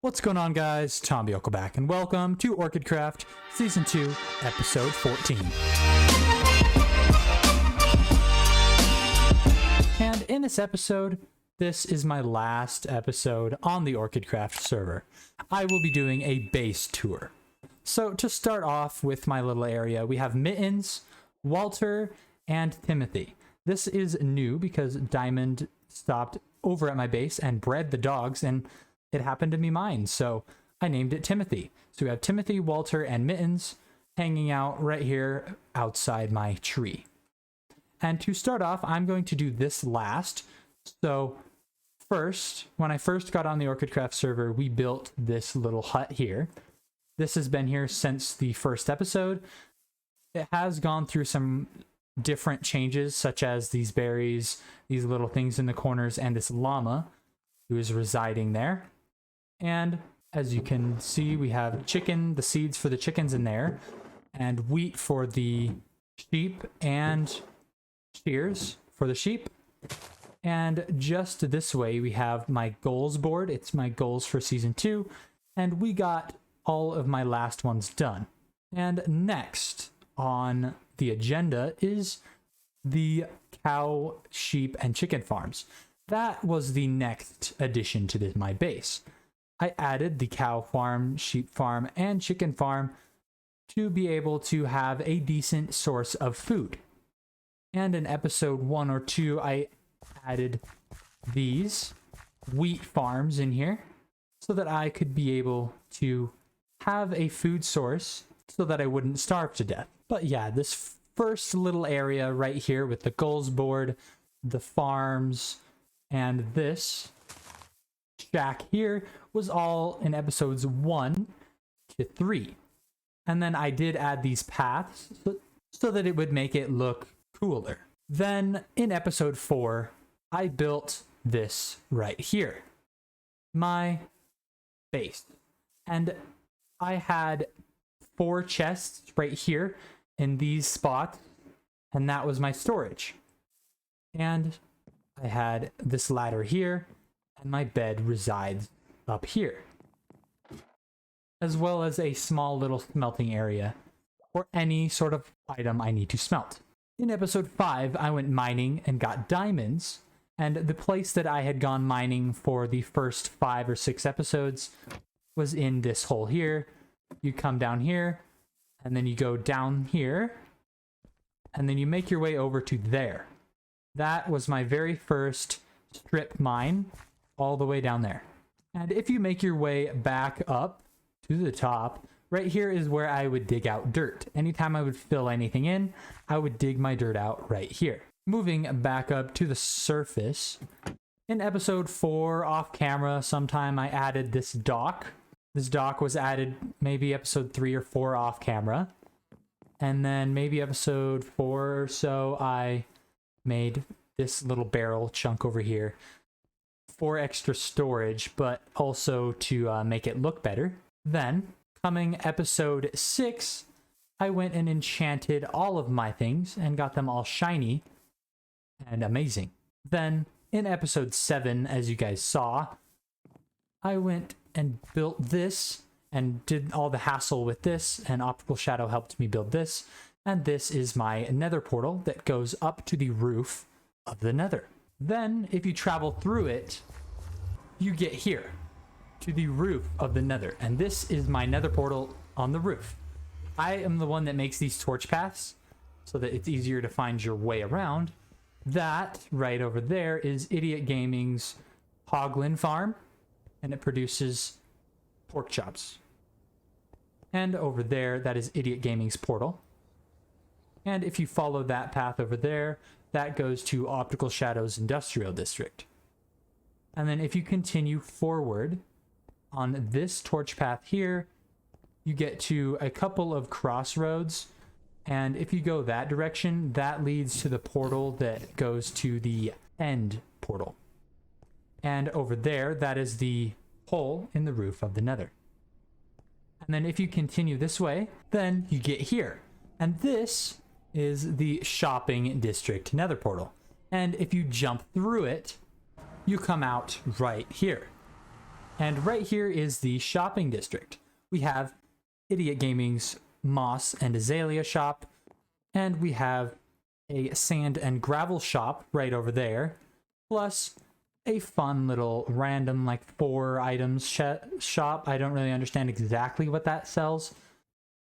What's going on, guys? Tom Bioko back, and welcome to Orchidcraft Season 2, Episode 14. And in this episode, this is my last episode on the Orchidcraft server. I will be doing a base tour. So to start off with my little area, we have Mittens, Walter, and Timothy. This is new because Diamond stopped over at my base and bred the dogs, and it happened to be mine, so I named it Timothy. So we have Timothy, Walter, and Mittens hanging out right here outside my tree. And to start off, I'm going to do this last. So first, when I first got on the Orchidcraft server, we built this little hut here. This has been here since the first episode. It has gone through some different changes, such as these berries, these little things in the corners, and this llama who is residing there. And as you can see, we have chicken, the seeds for the chickens in there, and wheat for the sheep, and shears for the sheep. And just this way, we have my goals board. It's my goals for Season 2, and we got all of my last ones done. And next on the agenda is the cow, sheep, and chicken farms. That was the next addition to my base. I added the cow farm, sheep farm, and chicken farm to be able to have a decent source of food. And in episode 1 or 2, I added these wheat farms in here so that I could be able to have a food source so that I wouldn't starve to death. But yeah, this first little area right here with the goals board, the farms, and this shack here was all in episodes 1 to 3. And then I did add these paths so that it would make it look cooler. Then in episode 4, I built this right here, my base. And I had 4 chests right here in these spots, and that was my storage. And I had this ladder here, and my bed resides up here, as well as a small little smelting area for any sort of item I need to smelt. In episode 5, I went mining and got diamonds, and the place that I had gone mining for the first 5 or 6 episodes was in this hole here. You come down here, and then you go down here, and then you make your way over to there. That was my very first strip mine, all the way down there. And if you make your way back up to the top, right here is where I would dig out dirt. Anytime I would fill anything in, I would dig my dirt out right here. Moving back up to the surface, in episode 4, off camera, sometime I added this dock. This dock was added maybe episode 3 or 4 off camera. And then maybe episode 4 or so, I made this little barrel chunk over here for extra storage, but also to make it look better. Then, coming episode 6, I went and enchanted all of my things and got them all shiny and amazing. Then, in episode 7, as you guys saw, I went and built this and did all the hassle with this, and Optical Shadow helped me build this. And this is my Nether portal that goes up to the roof of the Nether. Then, if you travel through it, you get here, to the roof of the Nether. And this is my Nether portal on the roof. I am the one that makes these torch paths so that it's easier to find your way around. That, right over there, is Idiot Gaming's Hoglin farm, and it produces pork chops. And over there, that is Idiot Gaming's portal. And if you follow that path over there, that goes to Optical Shadow's Industrial District. And then if you continue forward on this torch path here, you get to a couple of crossroads. And if you go that direction, that leads to the portal that goes to the end portal. And over there, that is the hole in the roof of the Nether. And then if you continue this way, then you get here. And this is the shopping district Nether portal. And if you jump through it, you come out right here. And right here is the shopping district. We have Idiot Gaming's Moss and Azalea shop, and we have a sand and gravel shop right over there, plus a fun little random like 4 items shop. I don't really understand exactly what that sells,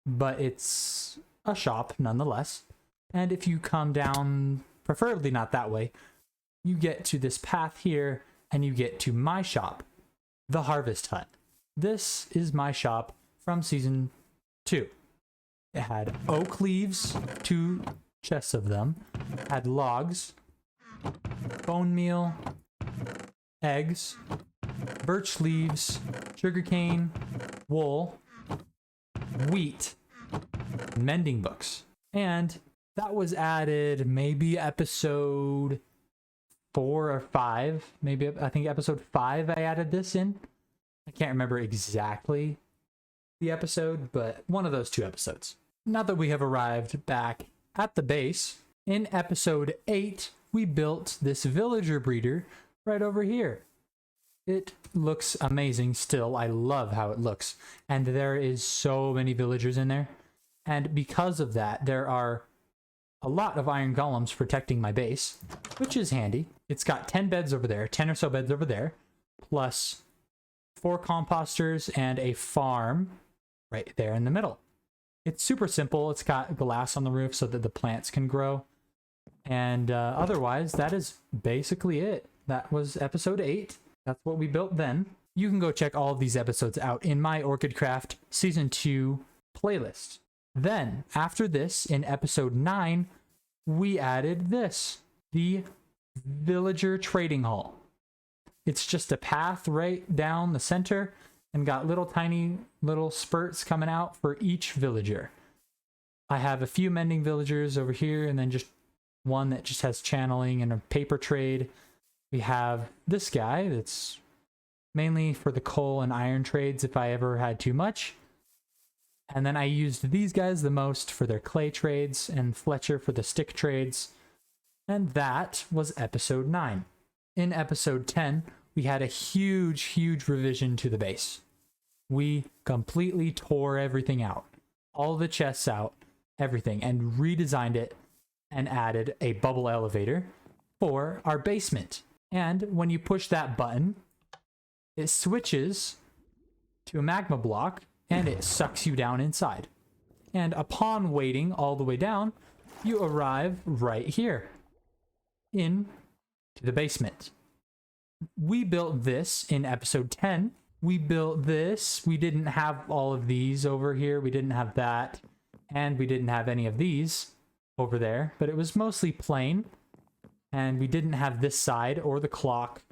but it's a shop nonetheless. And if you come down, preferably not that way, you get to this path here and you get to my shop, the Harvest Hut. This is my shop from season 2. It had oak leaves, 2 chests of them, had logs, bone meal, eggs, birch leaves, sugarcane, wool, wheat, mending books. And that was added maybe episode 4 or 5. Maybe, I think episode 5 I added this in. I can't remember exactly the episode, but one of those 2 episodes. Now that we have arrived back at the base, in episode 8, we built this villager breeder right over here. It looks amazing still. I love how it looks. And there is so many villagers in there. And because of that, there are a lot of iron golems protecting my base, which is handy. It's got 10 beds over there, 10 or so beds over there, plus 4 composters and a farm right there in the middle. It's super simple. It's got glass on the roof so that the plants can grow. And otherwise, that is basically it. That was episode 8. That's what we built then. You can go check all of these episodes out in my Orchidcraft Season 2 playlist. Then, after this, in episode 9, we added this, the Villager Trading Hall. It's just a path right down the center and got little tiny little spurts coming out for each villager. I have a few mending villagers over here and then just one that just has channeling and a paper trade. We have this guy that's mainly for the coal and iron trades if I ever had too much. And then I used these guys the most for their clay trades and Fletcher for the stick trades. And that was episode 9. In episode 10, we had a huge revision to the base. We completely tore everything out. All the chests out, everything, and redesigned it and added a bubble elevator for our basement. And when you push that button, it switches to a magma block and it sucks you down inside. And upon waiting all the way down, you arrive right here in to the basement. We built this in episode 10. We built this. We didn't have all of these over here. We didn't have that. And we didn't have any of these over there. But it was mostly plain. And we didn't have this side or the clock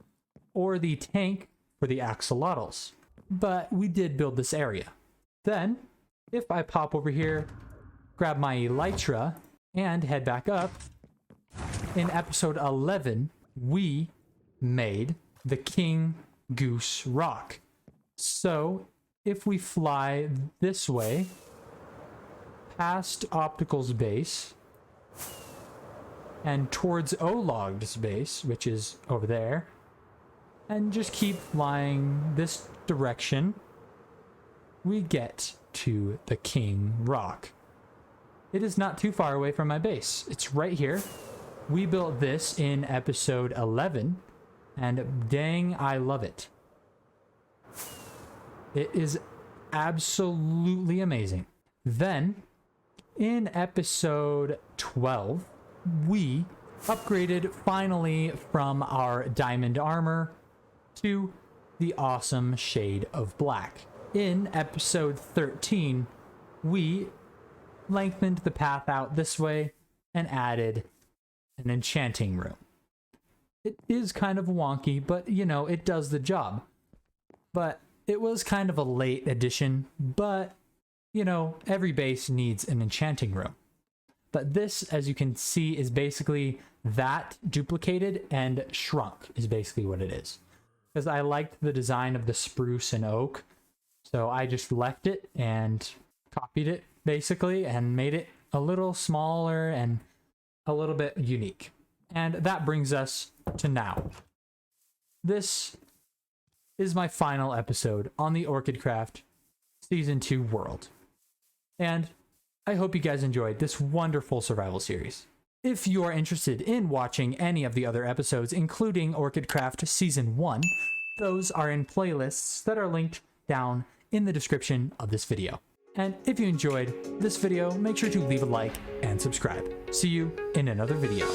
or the tank for the axolotls. But we did build this area. Then, if I pop over here, grab my elytra, and head back up, in episode 11, we made the King Goose Rock. So, if we fly this way, past Optical's base, and towards Olog's base, which is over there, and just keep flying this direction, we get to the King Rock. It is not too far away from my base. It's right here. We built this in episode 11, and dang, I love it. It is absolutely amazing. Then, in episode 12, we upgraded finally from our diamond armor to the awesome shade of black. In episode 13, we lengthened the path out this way and added an enchanting room. It is kind of wonky, but you know, it does the job. But it was kind of a late addition, but you know, every base needs an enchanting room. But this, as you can see, is basically that duplicated and shrunk is basically what it is. Because I liked the design of the spruce and oak. So I just left it and copied it basically and made it a little smaller and a little bit unique. And that brings us to now. This is my final episode on the Orchidcraft Season 2 world. And I hope you guys enjoyed this wonderful survival series. If you are interested in watching any of the other episodes, including Orchidcraft Season 1, those are in playlists that are linked down in the description of this video. And if you enjoyed this video, make sure to leave a like and subscribe. See you in another video.